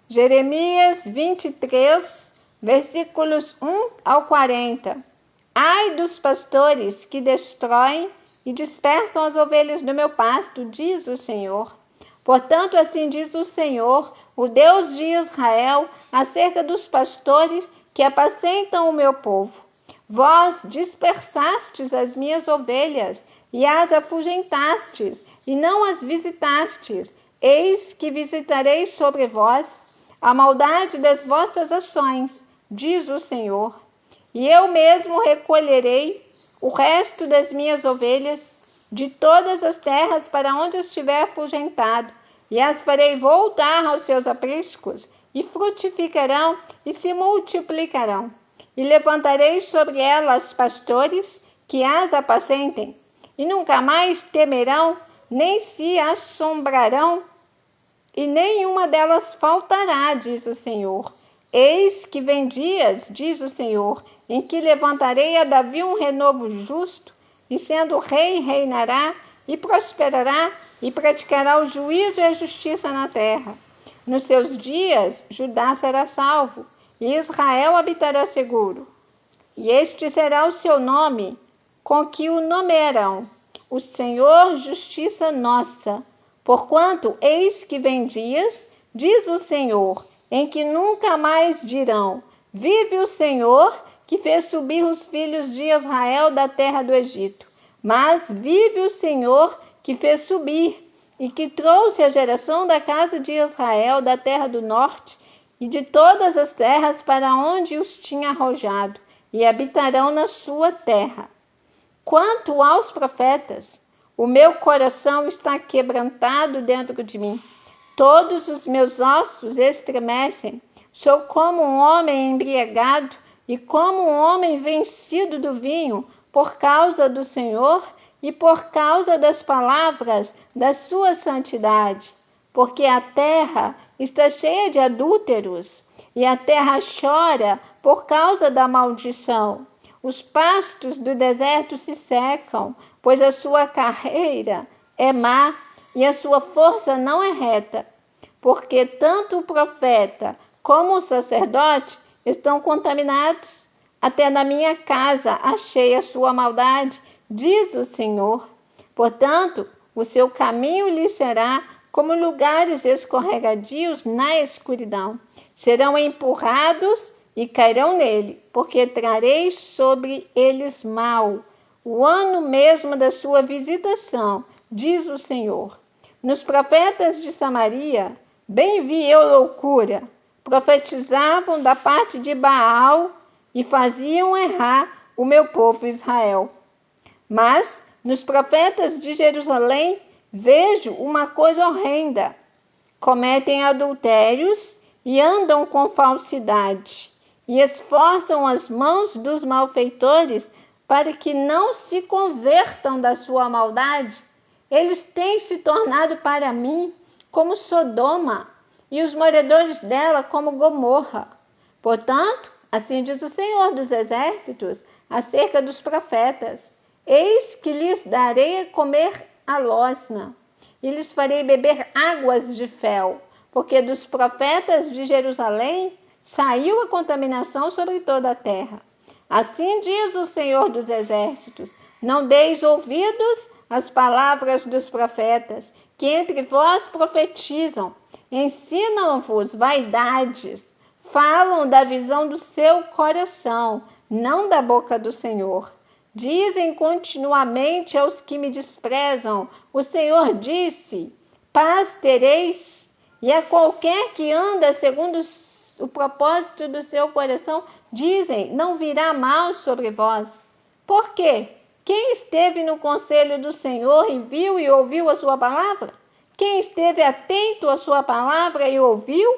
Jeremias 23, versículos 1 ao 40. Ai dos pastores que destroem e dispersam as ovelhas do meu pasto, diz o Senhor. Portanto, assim diz o Senhor, o Deus de Israel, acerca dos pastores que apacentam o meu povo. Vós dispersastes as minhas ovelhas e as afugentastes, e não as visitastes. Eis que visitarei sobre vós a maldade das vossas ações, diz o Senhor. E eu mesmo recolherei o resto das minhas ovelhas de todas as terras para onde estiver afugentado, e as farei voltar aos seus apriscos, e frutificarão e se multiplicarão. E levantarei sobre elas pastores que as apacentem, e nunca mais temerão, nem se assombrarão, e nenhuma delas faltará, diz o Senhor. Eis que vem dias, diz o Senhor, em que levantarei a Davi um renovo justo, e sendo rei, reinará, e prosperará, e praticará o juízo e a justiça na terra. Nos seus dias, Judá será salvo, e Israel habitará seguro. E este será o seu nome, com que o nomearão: o Senhor, justiça nossa. Porquanto, eis que vem dias, diz o Senhor, em que nunca mais dirão: vive o Senhor, que fez subir os filhos de Israel da terra do Egito. Mas vive o Senhor, que fez subir, e que trouxe a geração da casa de Israel da terra do norte e de todas as terras para onde os tinha arrojado, e habitarão na sua terra. Quanto aos profetas, o meu coração está quebrantado dentro de mim. Todos os meus ossos estremecem. Sou como um homem embriagado e como um homem vencido do vinho, por causa do Senhor e por causa das palavras da sua santidade. Porque a terra está cheia de adúlteros, e a terra chora por causa da maldição. Os pastos do deserto se secam, pois a sua carreira é má e a sua força não é reta. Porque tanto o profeta como o sacerdote estão contaminados. Até na minha casa achei a sua maldade, diz o Senhor. Portanto, o seu caminho lhe será como lugares escorregadios na escuridão. Serão empurrados e cairão nele, porque trarei sobre eles mal, o ano mesmo da sua visitação, diz o Senhor. Nos profetas de Samaria, bem vi eu loucura. Profetizavam da parte de Baal e faziam errar o meu povo Israel. Mas nos profetas de Jerusalém vejo uma coisa horrenda. Cometem adultérios e andam com falsidade, e esforçam as mãos dos malfeitores para que não se convertam da sua maldade. Eles têm se tornado para mim como Sodoma, e os moradores dela como Gomorra. Portanto, assim diz o Senhor dos Exércitos acerca dos profetas: eis que lhes darei a comer a losna, e lhes farei beber águas de fel, porque dos profetas de Jerusalém saiu a contaminação sobre toda a terra. Assim diz o Senhor dos Exércitos: não deis ouvidos às palavras dos profetas, que entre vós profetizam, ensinam-vos vaidades, falam da visão do seu coração, não da boca do Senhor. Dizem continuamente aos que me desprezam: o Senhor disse, paz tereis. E a qualquer que anda segundo o propósito do seu coração, dizem, não virá mal sobre vós. Por quê? Quem esteve no conselho do Senhor e viu e ouviu a sua palavra? Quem esteve atento à sua palavra e ouviu?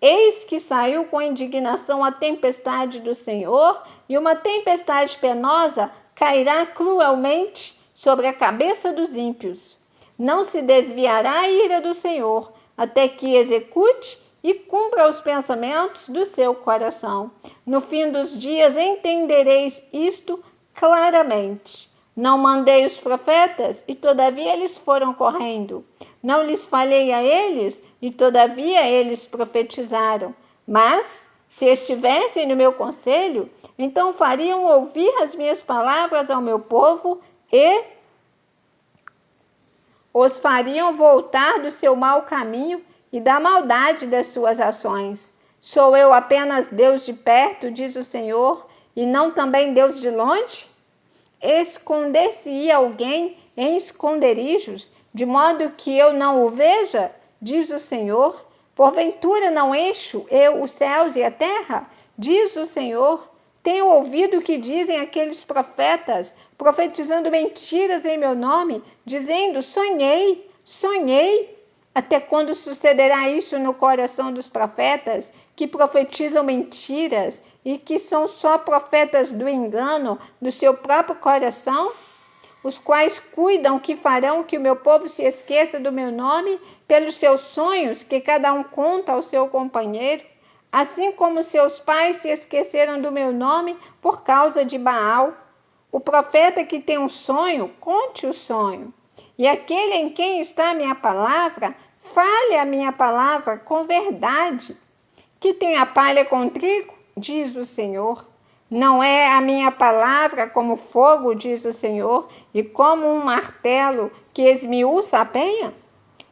Eis que saiu com indignação a tempestade do Senhor, e uma tempestade penosa cairá cruelmente sobre a cabeça dos ímpios. Não se desviará a ira do Senhor, até que execute e cumpra os pensamentos do seu coração. No fim dos dias entendereis isto claramente. Não mandei os profetas, e todavia eles foram correndo. Não lhes falei a eles? E todavia eles profetizaram. Mas, se estivessem no meu conselho, então fariam ouvir as minhas palavras ao meu povo e os fariam voltar do seu mau caminho e da maldade das suas ações. Sou eu apenas Deus de perto, diz o Senhor, e não também Deus de longe? Esconder-se-ia alguém em esconderijos, de modo que eu não o veja, diz o Senhor? Porventura não encho eu os céus e a terra, diz o Senhor? Tenho ouvido o que dizem aqueles profetas, profetizando mentiras em meu nome, dizendo: sonhei, sonhei. Até quando sucederá isso no coração dos profetas, que profetizam mentiras e que são só profetas do engano do seu próprio coração? Os quais cuidam que farão que o meu povo se esqueça do meu nome pelos seus sonhos que cada um conta ao seu companheiro, assim como seus pais se esqueceram do meu nome por causa de Baal. O profeta que tem um sonho, conte o sonho. E aquele em quem está a minha palavra, fale a minha palavra com verdade. Que tem a palha com trigo, diz o Senhor. Não é a minha palavra como fogo, diz o Senhor, e como um martelo que esmiuça a penha?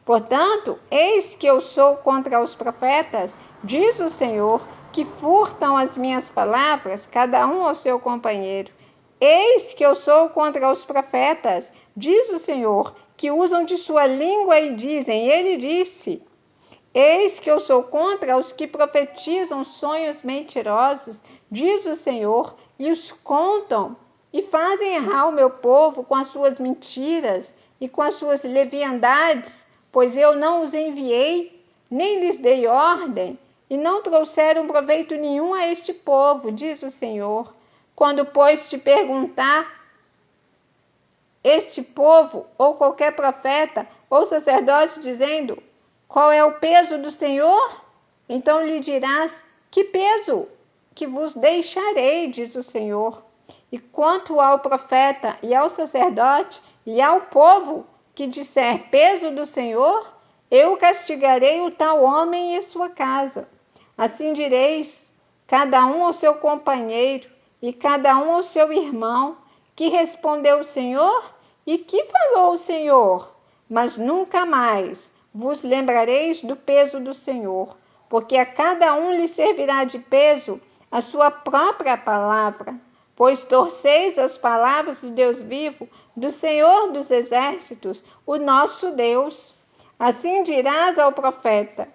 Portanto, eis que eu sou contra os profetas, diz o Senhor, que furtam as minhas palavras, cada um ao seu companheiro. Eis que eu sou contra os profetas, diz o Senhor, que usam de sua língua e dizem: ele disse. Eis que eu sou contra os que profetizam sonhos mentirosos, diz o Senhor, e os contam, e fazem errar o meu povo com as suas mentiras e com as suas leviandades, pois eu não os enviei, nem lhes dei ordem, e não trouxeram proveito nenhum a este povo, diz o Senhor. Quando, pois, te perguntar este povo, ou qualquer profeta, ou sacerdote, dizendo: qual é o peso do Senhor? Então lhe dirás: que peso? Que vos deixarei, diz o Senhor. E quanto ao profeta e ao sacerdote e ao povo que disser peso do Senhor, eu castigarei o tal homem e sua casa. Assim direis, cada um ao seu companheiro e cada um ao seu irmão, que respondeu o Senhor e que falou o Senhor, mas nunca mais vos lembrareis do peso do Senhor, porque a cada um lhe servirá de peso a sua própria palavra, pois torceis as palavras do Deus vivo, do Senhor dos exércitos, o nosso Deus. Assim dirás ao profeta: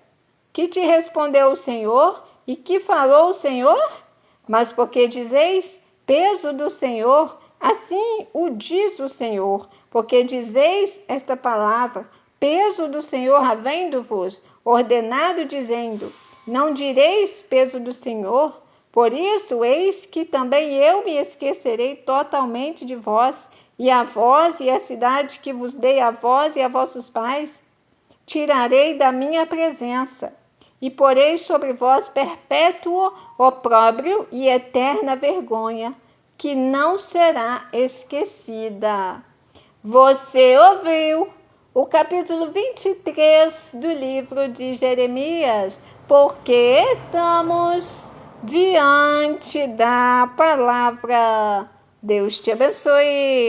que te respondeu o Senhor e que falou o Senhor? Mas porque dizeis peso do Senhor, assim o diz o Senhor, porque dizeis esta palavra, peso do Senhor havendo-vos ordenado, dizendo: não direis peso do Senhor. Por isso, eis que também eu me esquecerei totalmente de vós, e a vós e a cidade que vos dei a vós e a vossos pais, tirarei da minha presença, e porei sobre vós perpétuo opróbrio e eterna vergonha, que não será esquecida. Você ouviu o capítulo 23 do livro de Jeremias, porque estamos diante da palavra. Deus te abençoe.